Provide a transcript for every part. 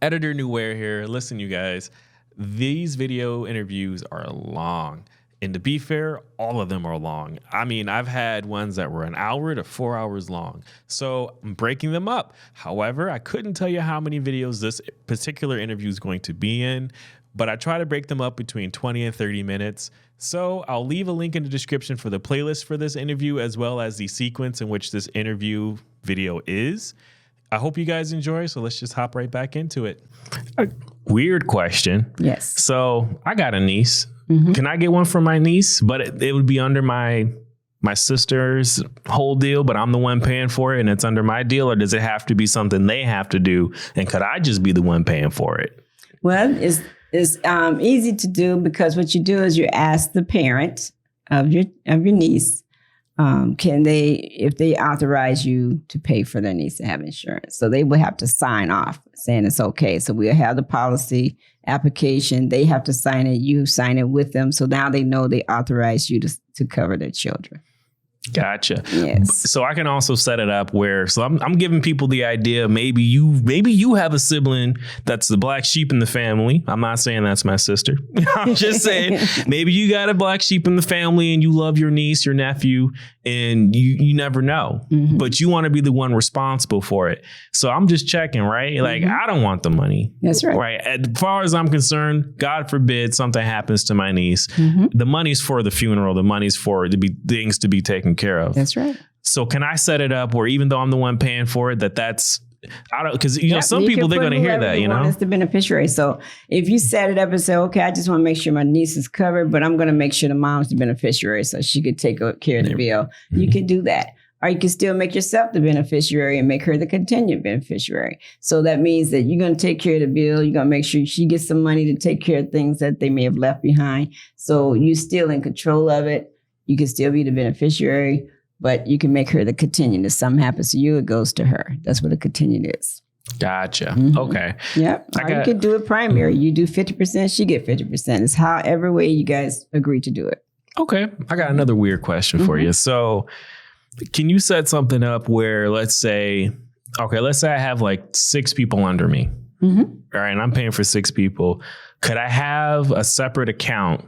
Editor Newware here. Listen, you guys, these video interviews are long. And to be fair, all of them are long. I mean, I've had ones that were an hour to 4 hours long. So I'm breaking them up. However, I couldn't tell you how many videos this particular interview is going to be in, but I try to break them up between 20 and 30 minutes. So I'll leave a link in the description for the playlist for this interview, as well as the sequence in which this interview video is. I hope you guys enjoy, so let's just hop right back into it. A weird question. Yes. So I got a niece. Mm-hmm. Can I get one for my niece? But it would be under my sister's whole deal, but I'm the one paying for it and it's under my deal, or does it have to be something they have to do? And could I just be the one paying for it? Well, it's easy to do, because what you do is you ask the parent of your niece, can they, if they authorize you to pay for their niece to have insurance. So they will have to sign off saying it's okay. So we'll have the policy application. They have to sign it. You sign it with them. So now they know they authorize you to cover their children. Gotcha. Yes. So I can also set it up where, so I'm giving people the idea, maybe you have a sibling that's the black sheep in the family. I'm not saying that's my sister. I'm just saying maybe you got a black sheep in the family and you love your niece, your nephew, and you never know, mm-hmm. but you want to be the one responsible for it. So I'm just checking, right? Like, mm-hmm. I don't want the money. That's right. Right. As far as I'm concerned, God forbid something happens to my niece. Mm-hmm. The money's for the funeral. The money's for things to be taken care of. That's right. So can I set it up where even though I'm the one paying for it, I don't, because know some people, they're going to hear that, it's the beneficiary. So if you set it up and say, okay, I just want to make sure my niece is covered, but I'm going to make sure the mom's the beneficiary so she could take care of the bill. Mm-hmm. You can do that. Or you can still make yourself the beneficiary and make her the contingent beneficiary. So that means that you're going to take care of the bill. You're going to make sure she gets some money to take care of things that they may have left behind. So you're still in control of it. You can still be the beneficiary, but you can make her the contingent. If something happens to you, it goes to her. That's what a contingent is. Gotcha. Mm-hmm. Okay. Yep. You can do it primary. You do 50%, she get 50%. It's however way you guys agree to do it. Okay. I got another weird question for you. So can you set something up where, let's say I have like 6 people under me. Mm-hmm. All right. And I'm paying for 6 people. Could I have a separate account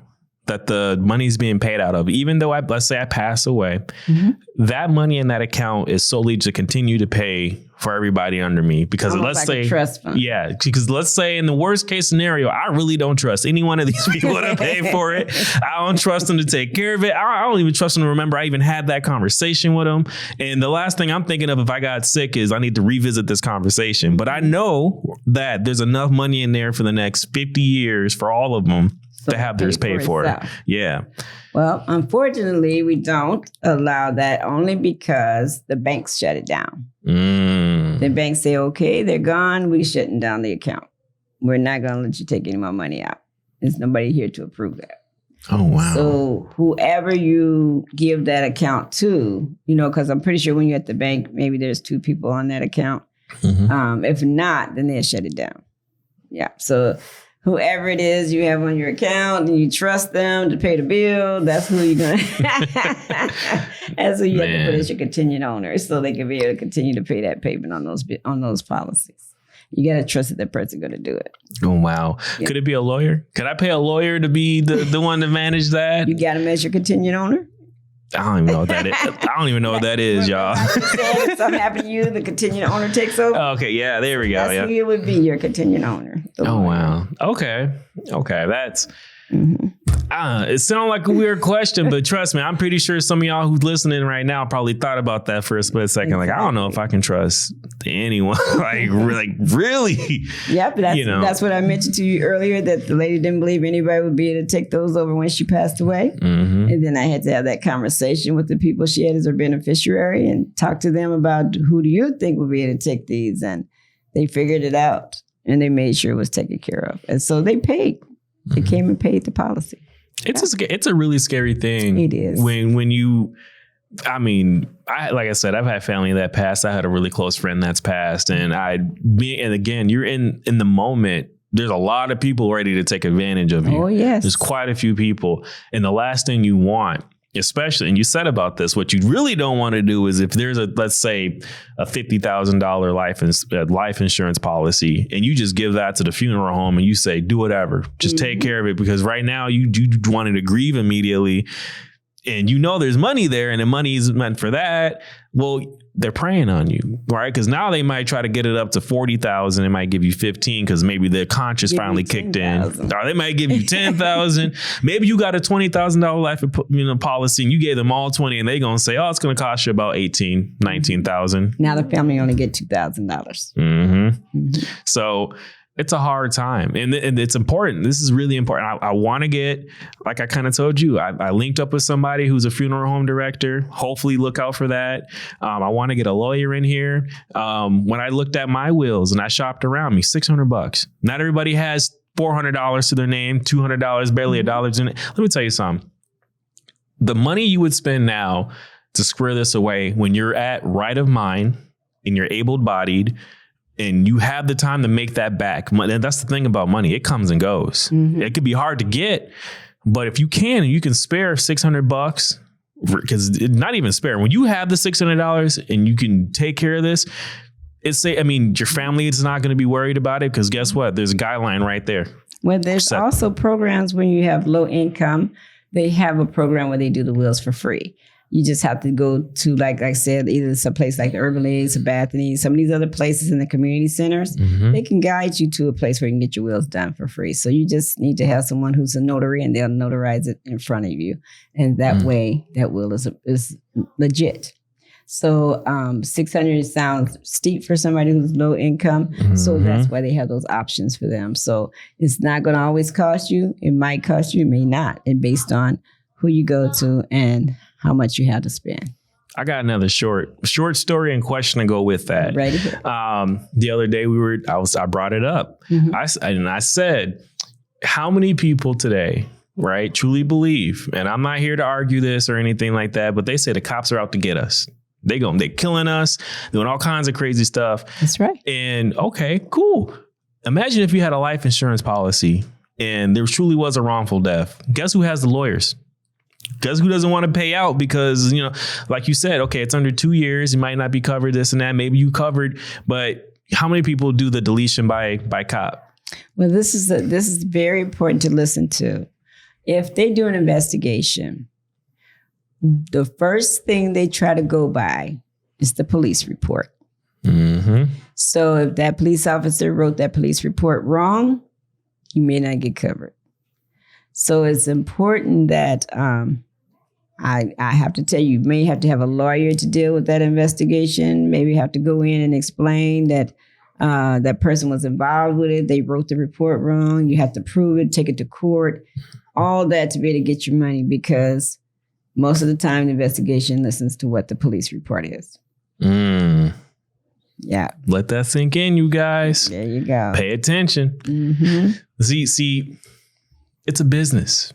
that the money's being paid out of, even though let's say I pass away, mm-hmm. that money in that account is solely to continue to pay for everybody under me? Because almost let's like say, a trust fund. Yeah, because let's say in the worst case scenario, I really don't trust any one of these people to pay for it. I don't trust them to take care of it. I don't even trust them to remember I even had that conversation with them. And the last thing I'm thinking of if I got sick is I need to revisit this conversation. But I know that there's enough money in there for the next 50 years for all of them to have theirs paid for it. Yeah. Well, unfortunately, we don't allow that only because the banks shut it down. The banks say, okay, they're gone. We're shutting down the account. We're not going to let you take any more money out. There's nobody here to approve that. Oh, wow. So whoever you give that account to, because I'm pretty sure when you're at the bank, maybe there's 2 people on that account. Mm-hmm. If not, then they'll shut it down. Yeah. So whoever it is you have on your account and you trust them to pay the bill, that's who you're going to, that's who you have to put as your contingent owner so they can be able to continue to pay that payment on those policies. You got to trust that person's going to do it. Oh, wow. Yeah. Could it be a lawyer? Could I pay a lawyer to be the one to manage that? You got to as your contingent owner? I don't even know what that is. I don't even know what that is, y'all. If something happened to you, the contingent owner takes over. Okay, yeah, there we go. That's who it would be, your contingent owner. Oh, wow. Okay. That's... Mm-hmm. It sounds like a weird question, but trust me, I'm pretty sure some of y'all who's listening right now probably thought about that for a split second. Exactly. Like, I don't know if I can trust anyone. like really? Yep. That's what I mentioned to you earlier, that the lady didn't believe anybody would be able to take those over when she passed away. Mm-hmm. And then I had to have that conversation with the people she had as her beneficiary and talk to them about who do you think would be able to take these? And they figured it out and they made sure it was taken care of. And so they paid. They came and paid the policy. It's a really scary thing. It is. When you, like I said, I've had family that passed. I had a really close friend that's passed, and again, you're in the moment. There's a lot of people ready to take advantage of you. Oh, yes. There's quite a few people. And the last thing you want especially, and you said about this, what you really don't want to do is if there's let's say a $50,000 life insurance policy and you just give that to the funeral home and you say, do whatever, just take care of it. Because right now you wanted to grieve immediately and there's money there and the money is meant for that. Well, they're preying on you, right? Because now they might try to get it up to 40,000. They might give you 15 because maybe their conscience finally kicked in. Or they might give you 10,000. Maybe you got a $20,000 life policy and you gave them all 20 and they're going to say, oh, it's going to cost you about 18, 19,000. Now the family only get $2,000. So it's a hard time and it's important. This is really important. I want to get, like I kind of told you, I linked up with somebody who's a funeral home director. Hopefully look out for that. I want to get a lawyer in here. When I looked at my wills and I shopped around me, $600. Not everybody has $400 to their name, $200, barely $1 in it. Let me tell you something. The money you would spend now to square this away when you're at right of mind and you're able-bodied, and you have the time to make that back. And that's the thing about money. It comes and goes. It could be hard to get, but if you can spare $600, because not even spare, when you have the $600 and you can take care of this, your family is not going to be worried about it because guess what? There's a guideline right there. Well, there's also programs when you have low income. They have a program where they do the wills for free. You just have to go to, like I said, either some place like the Urban Leagues or Bethany, some of these other places in the community centers. They can guide you to a place where you can get your wills done for free. So you just need to have someone who's a notary and they'll notarize it in front of you. And that way, that will is legit. So 600 sounds steep for somebody who's low income. So that's why they have those options for them. So it's not going to always cost you. It might cost you, it may not. And based on who you go to and how much you have to spend. I got another short story and question to go with that. Ready? The other day I brought it up. I said, how many people today, right, truly believe, and I'm not here to argue this or anything like that, but they say the cops are out to get us. They're killing us, doing all kinds of crazy stuff. That's right. And okay, cool. Imagine if you had a life insurance policy and there truly was a wrongful death. Guess who has the lawyers? Guess who doesn't want to pay out because, like you said, okay, it's under 2 years. You might not be covered this and that. Maybe you covered. But how many people do the deletion by cop? Well, this is very important to listen to. If they do an investigation, the first thing they try to go by is the police report. So if that police officer wrote that police report wrong, you may not get covered. So it's important that I have to tell you may have to have a lawyer to deal with that investigation. Maybe have to go in and explain that that person was involved with it. They wrote the report wrong. You have to prove it, take it to court, all that to be able to get your money because most of the time the investigation listens to what the police report is. Yeah. Let that sink in, you guys. There you go. Pay attention. See, it's a business.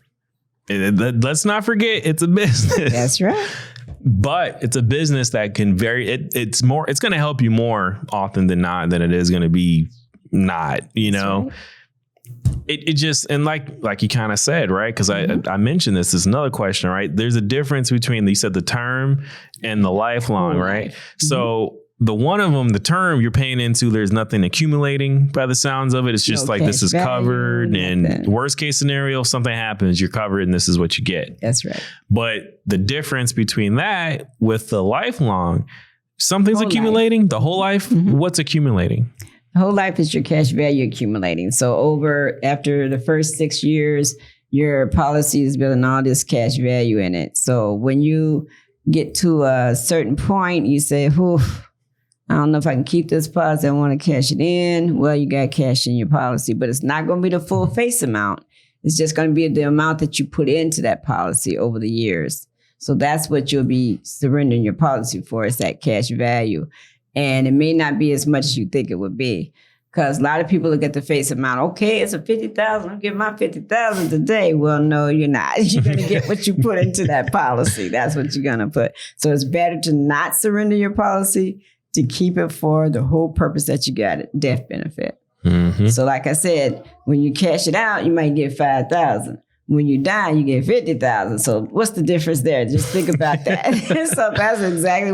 Let's not forget, it's a business. That's right. But it's a business that can it's going to help you more often than not than it is going to be not, Right. It just, and like you kind of said, right? Because I mentioned this is another question, right? There's a difference between, you said the term and the lifelong, right? So the one of them, the term you're paying into, there's nothing accumulating by the sounds of it. It's just like this is covered and worst case scenario, something happens, you're covered and this is what you get. That's right. But the difference between that with the lifelong, something's accumulating, the whole life, what's accumulating? The whole life is your cash value accumulating. So after the first 6 years, your policy is building all this cash value in it. So when you get to a certain point, you say, whew, I don't know if I can keep this policy. I want to cash it in. Well, you got cash in your policy, but it's not going to be the full face amount. It's just going to be the amount that you put into that policy over the years. So that's what you'll be surrendering your policy for, is that cash value. And it may not be as much as you think it would be, because a lot of people look at the face amount. Okay, it's a $50,000. I'm getting my $50,000 today. Well, no, you're not. You're going to get what you put into that policy. That's what you're going to put. So it's better to not surrender your policy, to keep it for the whole purpose that you got it, death benefit. So like I said, when you cash it out, you might get $5,000. When you die, you get 50,000. So what's the difference there? Just think about that. So that's exactly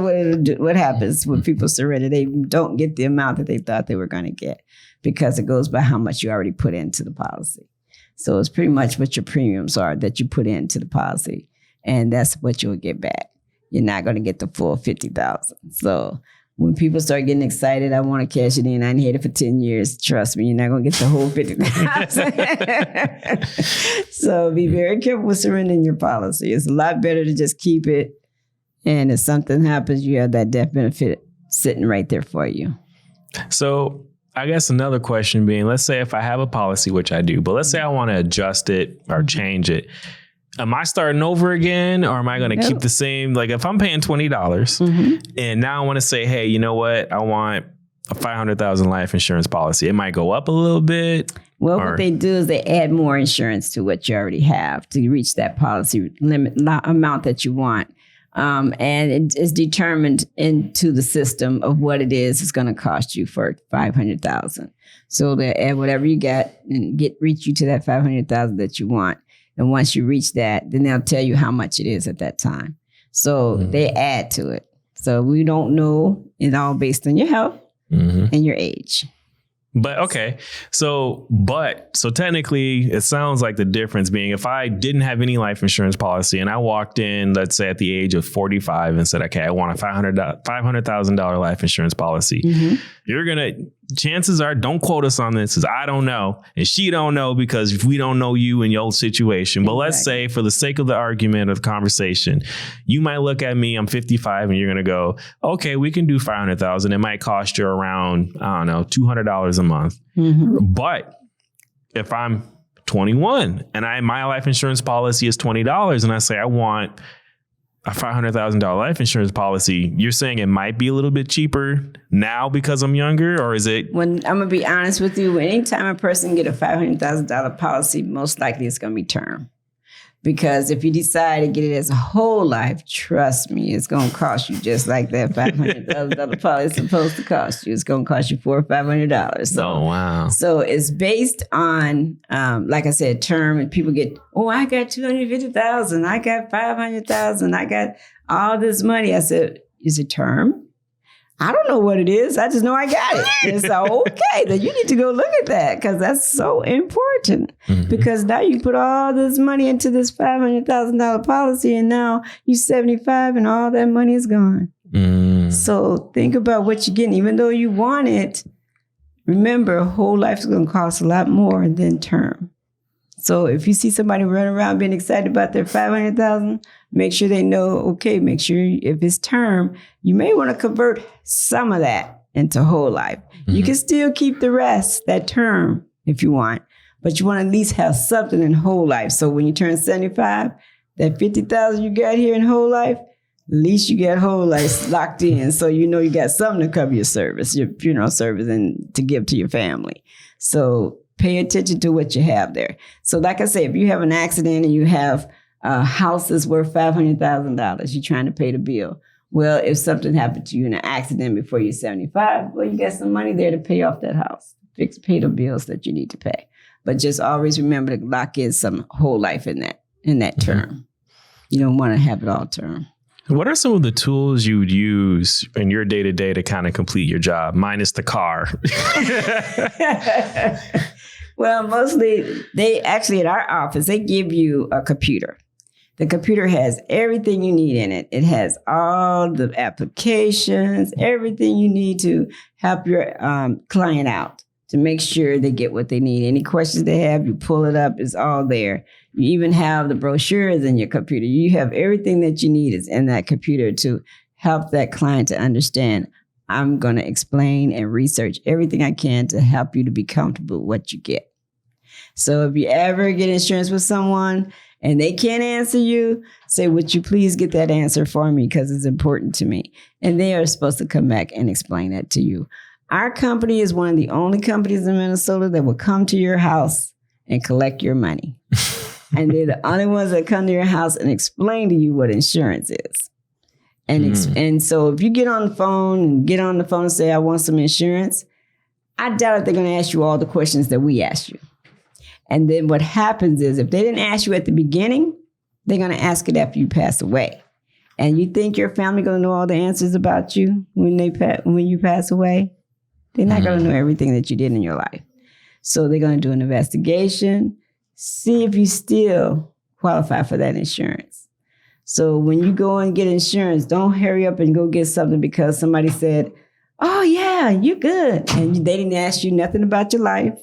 what happens when people surrender. They don't get the amount that they thought they were going to get because it goes by how much you already put into the policy. So it's pretty much what your premiums are that you put into the policy, and that's what you'll get back. You're not going to get the full 50,000. So when people start getting excited, I want to cash it in. I ain't had it for 10 years. Trust me, you're not going to get the whole 50,000. So be very careful with surrendering your policy. It's a lot better to just keep it. And if something happens, you have that death benefit sitting right there for you. So I guess another question being, let's say if I have a policy, which I do, but let's say I want to adjust it or change it. Am I starting over again, or am I going to keep the same? Like if I'm paying $20 and now I want to say, hey, you know what? I want a $500,000 life insurance policy. It might go up a little bit. Well, what they do is they add more insurance to what you already have to reach that policy limit amount that you want. And it is determined into the system of what it is it's going to cost you for $500,000. So they add whatever you got and reach you to that $500,000 that you want. And once you reach that, then they'll tell you how much it is at that time. So they add to it. So we don't know. It's all based on your health and your age. But okay. So technically it sounds like the difference being if I didn't have any life insurance policy and I walked in, let's say at the age of 45 and said, okay, I want a $500,000 life insurance policy. Chances are, don't quote us on this, because I don't know. And she don't know because we don't know you and your situation. But let's say for the sake of the argument of the conversation, you might look at me, I'm 55 and you're going to go, okay, we can do 500,000. It might cost you around, I don't know, $200 a month. But if I'm 21 and my life insurance policy is $20 and I say, I want a $500,000 life insurance policy, you're saying it might be a little bit cheaper now because I'm younger, or is it? When I'm gonna be honest with you, anytime a person get a $500,000 policy, most likely it's gonna be term. Because if you decide to get it as a whole life, trust me, it's going to cost you just like that $500,000 policy is supposed to cost you. It's going to cost you $400 or $500. So, oh, wow. So it's based on, like I said, term. And people get, oh, I got $250,000. I got $500,000. I got all this money. I said, is it term? I don't know what it is. I just know I got it. And so, okay, then you need to go look at that because that's so important. Because now you put all this money into this $500,000 policy and now you're 75 and all that money is gone. So think about what you're getting. Even though you want it, remember, whole life is going to cost a lot more than term. So if you see somebody running around being excited about their $500,000, make sure they know, okay, make sure if it's term, you may want to convert some of that into whole life. You can still keep the rest, that term, if you want, but you want to at least have something in whole life. So when you turn 75, that $50,000 you got here in whole life, at least you got whole life locked in. So you know you got something to cover your service, your funeral service, and to give to your family. So pay attention to what you have there. So like I say, if you have an accident and you have a house that's worth $500,000, you're trying to pay the bill. Well, if something happened to you in an accident before you're 75, well, you got some money there to pay off that house, pay the bills that you need to pay. But just always remember to lock in some whole life in that term. You don't want to have it all term. What are some of the tools you would use in your day-to-day to kind of complete your job, minus the car? Well, mostly they actually at our office, they give you a computer. The computer has everything you need in it. It has all the applications, everything you need to help your client out to make sure they get what they need. Any questions they have, you pull it up, it's all there. You even have the brochures in your computer. You have everything that you need is in that computer to help that client to understand. I'm going to explain and research everything I can to help you to be comfortable with what you get. So if you ever get insurance with someone and they can't answer you, say, would you please get that answer for me because it's important to me. And they are supposed to come back and explain that to you. Our company is one of the only companies in Minnesota that will come to your house and collect your money. And they're the only ones that come to your house and explain to you what insurance is. And so if you get on the phone and say, I want some insurance, I doubt if they're going to ask you all the questions that we ask you. And then what happens is if they didn't ask you at the beginning, they're going to ask it after you pass away. And you think your family going to know all the answers about you when you pass away? They're not going to know everything that you did in your life. So they're going to do an investigation, see if you still qualify for that insurance. So when you go and get insurance, don't hurry up and go get something because somebody said, oh, yeah, you're good. And they didn't ask you nothing about your life.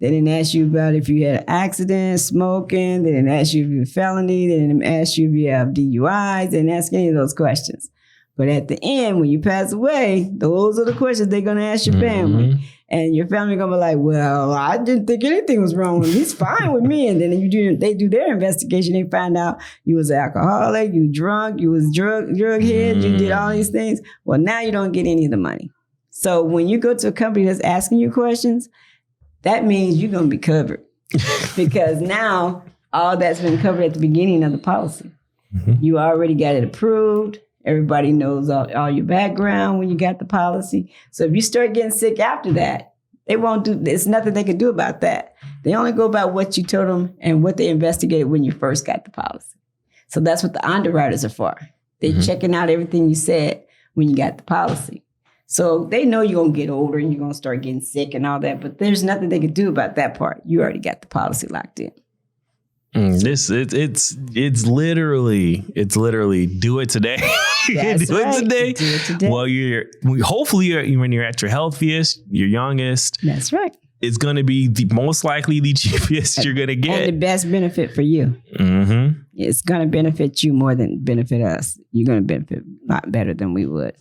They didn't ask you about if you had an accident, smoking. They didn't ask you if you had a felony. They didn't ask you if you have DUIs. They didn't ask any of those questions. But at the end, when you pass away, those are the questions they're going to ask your family. And your family going to be like, well, I didn't think anything was wrong with him. He's fine with me. And then they do their investigation. They find out you was an alcoholic, you drunk, you was drug head, you did all these things. Well, now you don't get any of the money. So when you go to a company that's asking you questions, that means you're going to be covered. Because now all that's been covered at the beginning of the policy. You already got it approved. Everybody knows all your background when you got the policy. So if you start getting sick after that, there's nothing they can do about that. They only go about what you told them and what they investigated when you first got the policy. So that's what the underwriters are for. They're checking out everything you said when you got the policy. So they know you're going to get older and you're going to start getting sick and all that, but there's nothing they can do about that part. You already got the policy locked in. It's literally do it today. That's do right. it Do it today. Well, hopefully when you're at your healthiest, your youngest. That's right. It's going to be most likely the cheapest you're going to get. And the best benefit for you. It's going to benefit you more than benefit us. You're going to benefit a lot better than we would.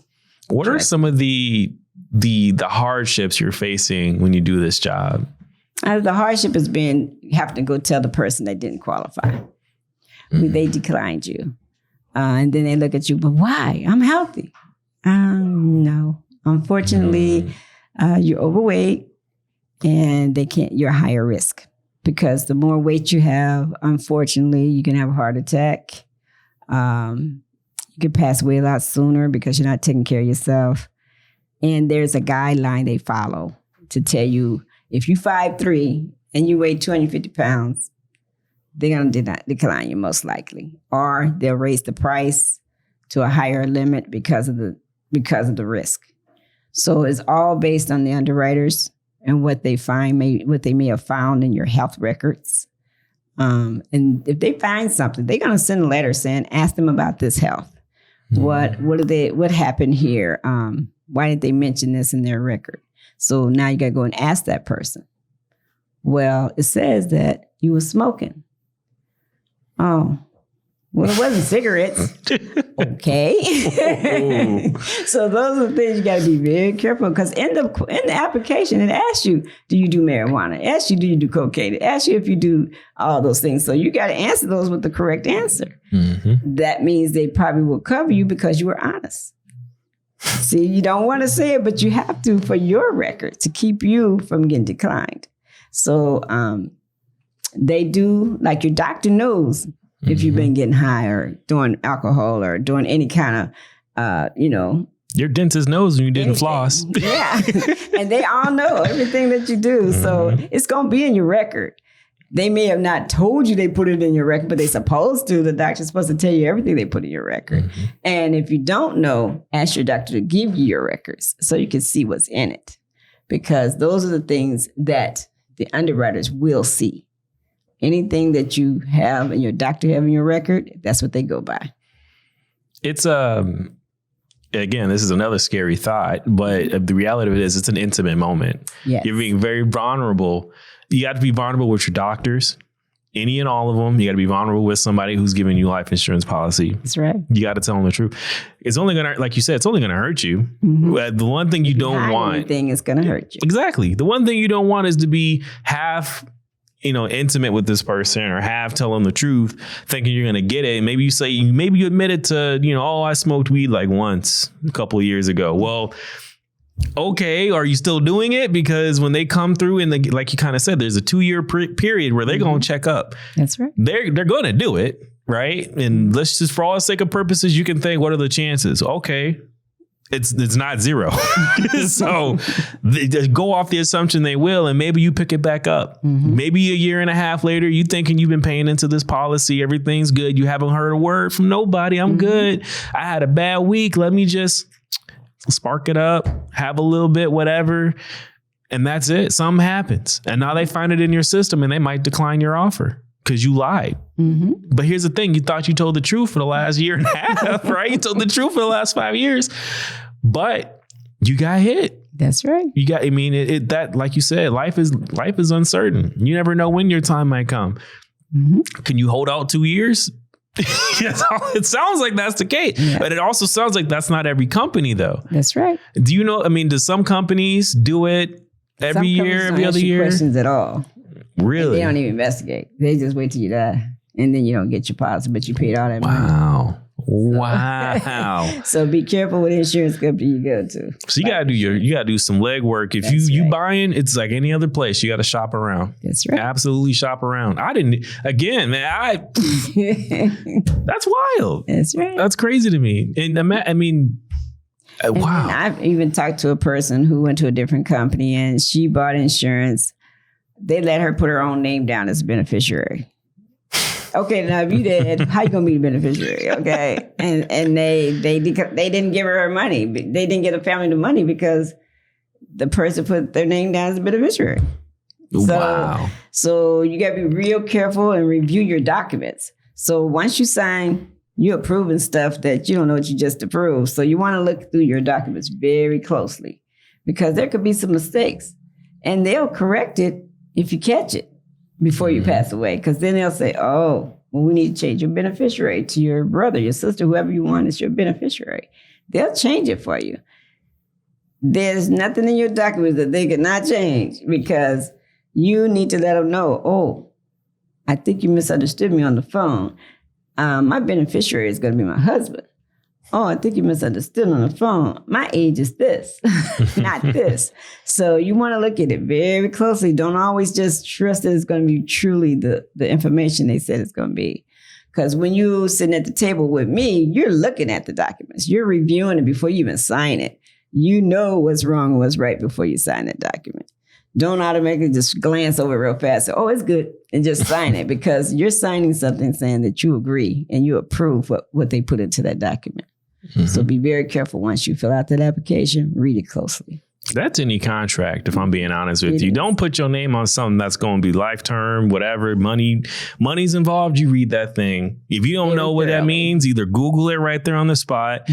What are some of the hardships you're facing when you do this job? The hardship has been you have to go tell the person they didn't qualify. They declined you. And then they look at you, but why? I'm healthy. No. Unfortunately, you're overweight and you're higher risk because the more weight you have, unfortunately, you can have a heart attack. You can pass away a lot sooner because you're not taking care of yourself. And there's a guideline they follow to tell you if you're 5'3" and you weigh 250 pounds, they're going to decline you most likely. Or they'll raise the price to a higher limit because of the risk. So it's all based on the underwriters and what they what they may have found in your health records. And if they find something, they're going to send a letter saying, ask them about this health. What happened here? Why did they mention this in their record? So now you got to go and ask that person. Well, it says that you were smoking. Oh, well, it wasn't cigarettes. Okay. So those are the things you got to be very careful because in the application, it asks you, do you do marijuana? It asks you, do you do cocaine? It asks you if you do all those things. So you got to answer those with the correct answer. That means they probably will cover you because you were honest. See, you don't want to say it, but you have to for your record to keep you from getting declined. So they do, like your doctor knows if you've been getting high or doing alcohol or doing any kind of, Your dentist knows when you didn't floss. Yeah. And they all know everything that you do. So it's going to be in your record. They may have not told you they put it in your record, but they're supposed to. The doctor's supposed to tell you everything they put in your record. And if you don't know, ask your doctor to give you your records so you can see what's in it. Because those are the things that the underwriters will see. Anything that you have and your doctor have in your record, that's what they go by. It's again, this is another scary thought, but the reality of it is it's an intimate moment. Yes. You're being very vulnerable. You got to be vulnerable with your doctors, any and all of them. You got to be vulnerable with somebody who's giving you life insurance policy. That's right. You got to tell them the truth. It's only going to, like you said, it's only going to hurt you. The one thing you don't want. Anything is going to hurt you. Exactly. The one thing you don't want is to be half intimate with this person or half tell them the truth, thinking you're going to get it. Maybe you admitted to, I smoked weed like once a couple of years ago. Well, okay. Are you still doing it? Because when they come through like you kind of said, there's a 2-year period where they're going to check up. That's right. They're going to do it. Right. And let's just, for all sake of purposes, you can think, what are the chances? Okay. it's not zero. So they go off the assumption they will, and maybe you pick it back up. Maybe a year and a half later, you thinking you've been paying into this policy, everything's good. You haven't heard a word from nobody. I'm good. I had a bad week. Let me just spark it up, have a little bit, whatever. And that's it. Something happens. And now they find it in your system and they might decline your offer because you lied. But here's the thing. You thought you told the truth for the last year and a half, right? You told the truth for the last 5 years, but you got hit. That's right. You got, I mean, that, like you said, life is uncertain. You never know when your time might come. Can you hold out 2 years? It sounds like that's the case, but it also sounds like that's not every company though. That's right. Do you know, I mean, does some companies do it every year, every other year? Questions at all. Really? And they don't even investigate. They just wait till you die, and then you don't get your policy, but you paid all that money. Wow. So be careful with insurance company you go to. So you gotta do some legwork. If you buying, it's like any other place. You got to shop around. That's right. Absolutely shop around. That's wild. That's right. That's crazy to me. And I mean, wow. I've even talked to a person who went to a different company and she bought insurance. They let her put her own name down as a beneficiary. Okay, now if you did, how you gonna be the beneficiary? Okay, and they didn't give her money. They didn't get the family the money because the person put their name down as a beneficiary. So you gotta be real careful and review your documents. So once you sign, you're approving stuff that you don't know what you just approved. So you want to look through your documents very closely because there could be some mistakes, and they'll correct it if you catch it before you pass away, because then they'll say, oh, well, we need to change your beneficiary to your brother, your sister, whoever you want is your beneficiary. They'll change it for you. There's nothing in your documents that they cannot change because you need to let them know, oh, I think you misunderstood me on the phone. My beneficiary is going to be my husband. Oh, I think you misunderstood on the phone. My age is this, not this. So you want to look at it very closely. Don't always just trust that it's going to be truly the information they said it's going to be. Because when you sitting at the table with me, you're looking at the documents. You're reviewing it before you even sign it. You know what's wrong and what's right before you sign that document. Don't automatically just glance over it real fast. Oh, it's good. And just sign it because you're signing something saying that you agree and you approve what they put into that document. So be very careful once you fill out that application. Read it closely. That's any contract, if I'm being honest with you. Don't put your name on something that's going to be life term, whatever. Money's involved. You read that thing. If you don't know what that means, either Google it right there on the spot,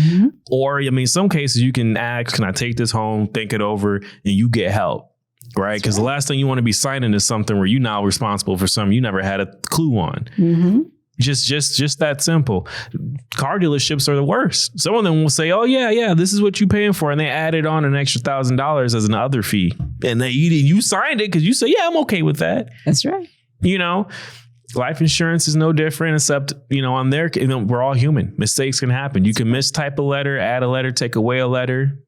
or, I mean, some cases you can ask, can I take this home, think it over, and you get help. Right? Because the last thing you want to be signing is something where you're now responsible for something you never had a clue on. Just that simple. Car dealerships are the worst. Some of them will say, oh, yeah, this is what you're paying for. And they added on an extra $1,000 as an other fee. And you signed it because you say, yeah, I'm okay with that. That's right. You know, life insurance is no different, except, on their, we're all human. Mistakes can happen. You can mistype a letter, add a letter, take away a letter.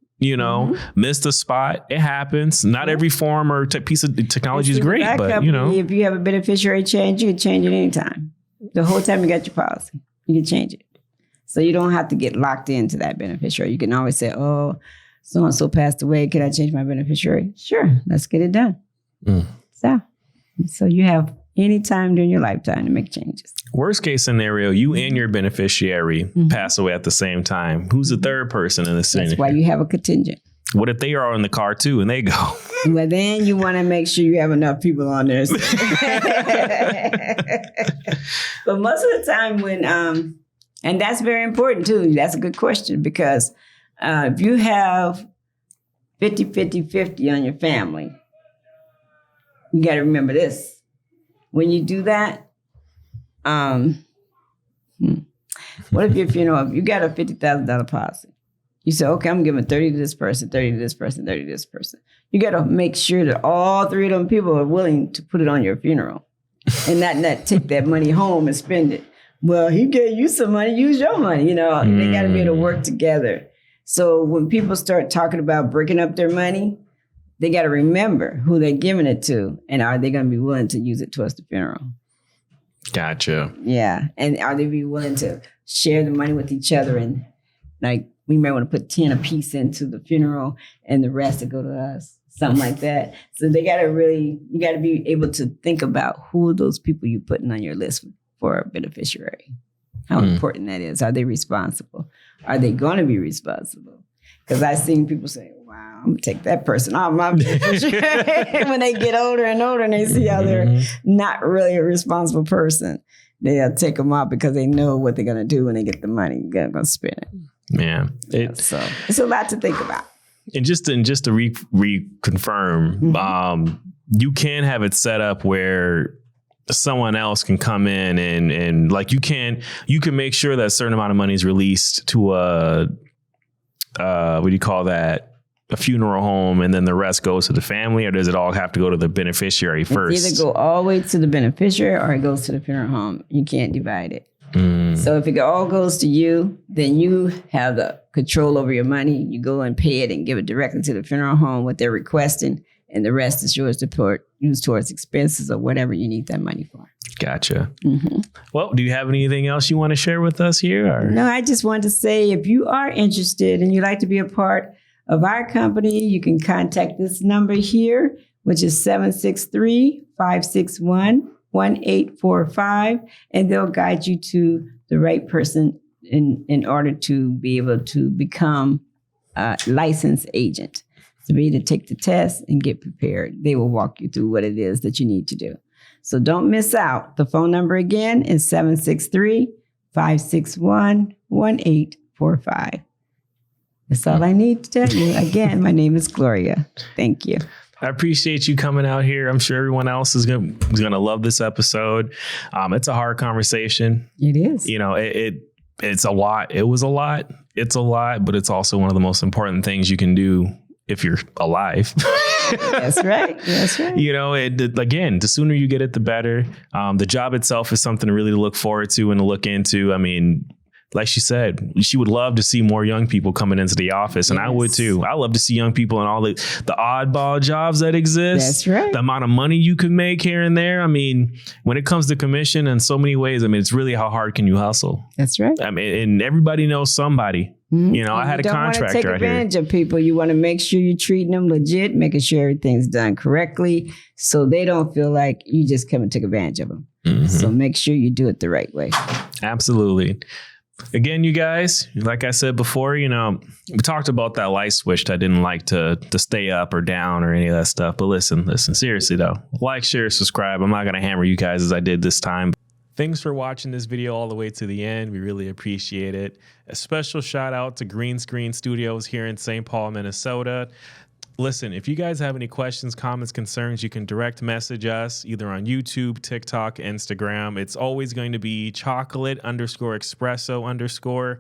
Missed a spot. It happens. Not every form or piece of technology is great, but if you have a beneficiary change, you can change it anytime. The whole time you got your policy, you can change it. So you don't have to get locked into that beneficiary. You can always say, oh, so-and-so passed away. Can I change my beneficiary? Sure. Let's get it done. So you have any time during your lifetime to make changes. Worst case scenario, you and your beneficiary pass away at the same time. Who's the third person in the scenario? That's why you have a contingent. What if they are in the car too and they go? Well, then you want to make sure you have enough people on there. But most of the time when, and that's very important too. That's a good question because if you have 50 on your family, you got to remember this. When you do that, what if your funeral, if you got a $50,000 policy, you say, okay, I'm giving 30 to this person, 30 to this person, 30 to this person. You got to make sure that all three of them people are willing to put it on your funeral and not take that money home and spend it. Well, he gave you some money, use your money. They got to be able to work together. So when people start talking about breaking up their money, they got to remember who they're giving it to and are they going to be willing to use it towards the funeral? Gotcha. Yeah. And are they be willing to share the money with each other and like, we may want to put 10 apiece into the funeral and the rest to go to us, something like that. So you got to be able to think about who are those people you're putting on your list for a beneficiary. How important that is. Are they responsible? Are they going to be responsible? Because I've seen people say, wow, I'm going to take that person off my beneficiary. When they get older and older and they see how they're not really a responsible person, they'll take them off because they know what they're going to do when they get the money. They're going to spend it. Man. So it's a lot to think about. And just to reconfirm, you can have it set up where someone else can come in and like you can make sure that a certain amount of money is released to a what do you call that? A funeral home, and then the rest goes to the family, or does it all have to go to the beneficiary first? It's either go all the way to the beneficiary or it goes to the funeral home. You can't divide it. So if it all goes to you, then you have the control over your money. You go and pay it and give it directly to the funeral home, what they're requesting, and the rest is yours to use towards expenses or whatever you need that money for. Gotcha. Well, do you have anything else you want to share with us here? Or? No, I just wanted to say if you are interested and you'd like to be a part of our company, you can contact this number here, which is 763-561-1845, and they'll guide you to the right person in order to be able to become a licensed agent. To be able to take the test and get prepared. They will walk you through what it is that you need to do. So don't miss out. The phone number again is 763-561-1845. That's all I need to tell you. Again, my name is Gloria. Thank you. I appreciate you coming out here. I'm sure everyone else is gonna love this episode. It's a hard conversation. It is. You know, it's a lot. It was a lot. It's a lot, but it's also one of the most important things you can do if you're alive. That's right. That's right. You know, again, the sooner you get it, the better. The job itself is something really to look forward to and to look into. I mean, like she said, she would love to see more young people coming into the office. And I would too. I love to see young people in all the oddball jobs that exist. That's right. The amount of money you can make here and there. I mean, when it comes to commission in so many ways, I mean, it's really how hard can you hustle? That's right. I mean, and everybody knows somebody. You know, I had a contractor right here. You don't want to take advantage of people. You want to make sure you're treating them legit, making sure everything's done correctly, so they don't feel like you just come and take advantage of them. So make sure you do it the right way. Absolutely. Again, you guys, like I said before, you know, we talked about that light switch that I didn't like to stay up or down or any of that stuff. But listen, seriously though, like, share, subscribe. I'm not going to hammer you guys as I did this time. Thanks for watching this video all the way to the end. We really appreciate it. A special shout out to Green Screen Studios here in St. Paul, Minnesota. Listen, if you guys have any questions, comments, concerns, you can direct message us either on YouTube, TikTok, Instagram. It's always going to be chocolate_espresso_.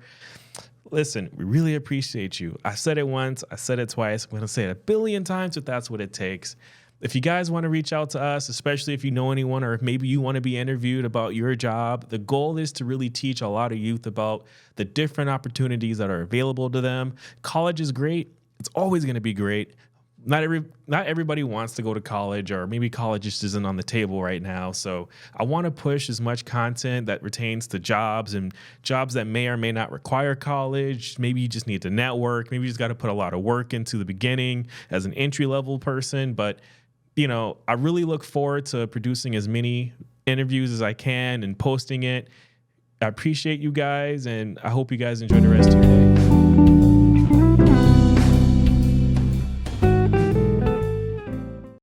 Listen, we really appreciate you. I said it once, I said it twice. I'm going to say it a billion times if that's what it takes. If you guys want to reach out to us, especially if you know anyone or if maybe you want to be interviewed about your job, the goal is to really teach a lot of youth about the different opportunities that are available to them. College is great. It's always going to be great. Not everybody wants to go to college, or maybe college just isn't on the table right now. So I want to push as much content that pertains to jobs and jobs that may or may not require college. Maybe you just need to network. Maybe you just got to put a lot of work into the beginning as an entry-level person. But you know, I really look forward to producing as many interviews as I can and posting it. I appreciate you guys, and I hope you guys enjoy the rest of your day.